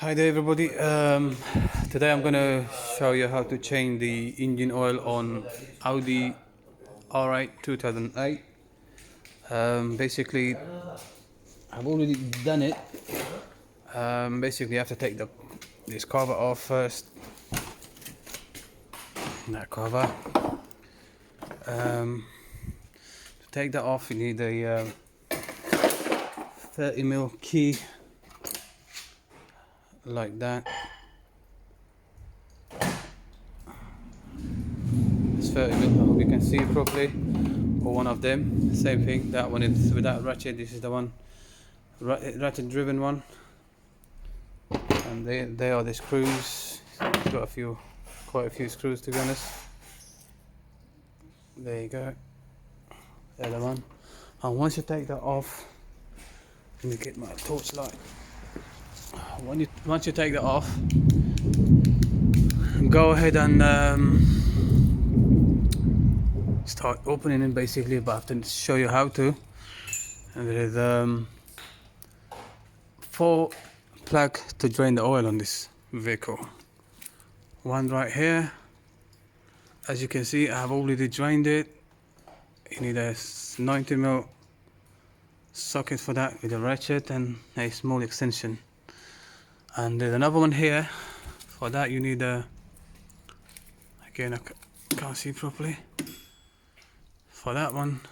Hi there everybody. Today I'm gonna show you how to change the engine oil on Audi R8 2008. Basically I've already done it. Basically you have to take this cover off first. That cover. To take that off you need a 30mm key like that. It's 30mm, I hope you can see it properly, or one of them. Same thing, that one is without ratchet, this is the one ratchet driven one, and they are the screws. Got quite a few screws to be honest. There you go, the other one. And once you take that off, let me get my torchlight. Once you take that off, go ahead and start opening it basically, but I have to show you how to. And there is 4 plugs to drain the oil on this vehicle. One right here, as you can see I have already drained it. You need a 90mm socket for that with a ratchet and a small extension. And there's another one here. For that you need a, again I can't see properly. For that one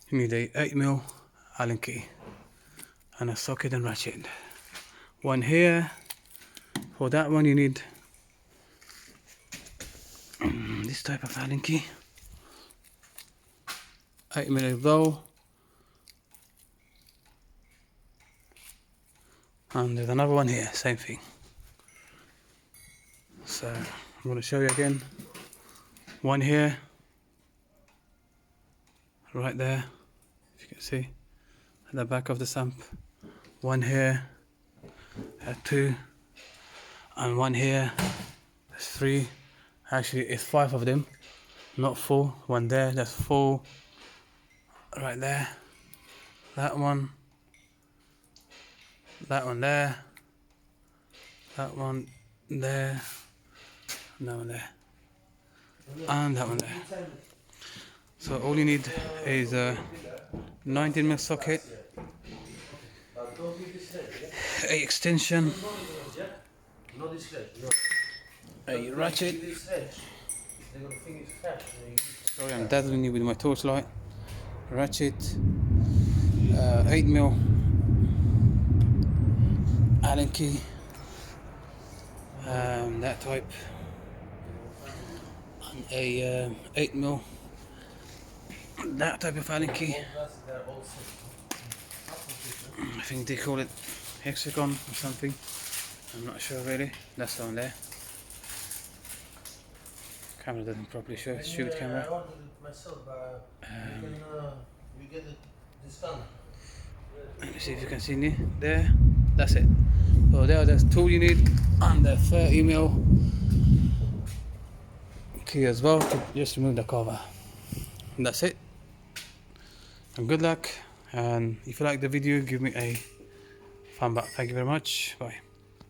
you need a 8mm Allen key and a socket and ratchet. One here. For that one you need this type of Allen key, 8mm bow, and there's another one here, same thing. So I'm going to show you again. One here, right there, if you can see, at the back of the sump. One here, 2, and one here. There's 3. Actually, it's 5 of them, not 4. One there, that's 4. Right there. That one. That one there. That one there. And that one there. And that one there. So all you need is a 19mm socket, a extension, a ratchet. Sorry, I'm dazzling you with my torchlight. Ratchet, 8mm Allen key, that type, and a 8mm that type of Allen key. I think they call it hexagon or something. I'm not sure really. That's the one there. Camera doesn't properly shoot camera. Let me see if you can see me there. That's it. So that's the tool you need, and the 30mm key as well to just remove the cover. And that's it. And good luck. And if you like the video, give me a thumb up. Thank you very much. Bye.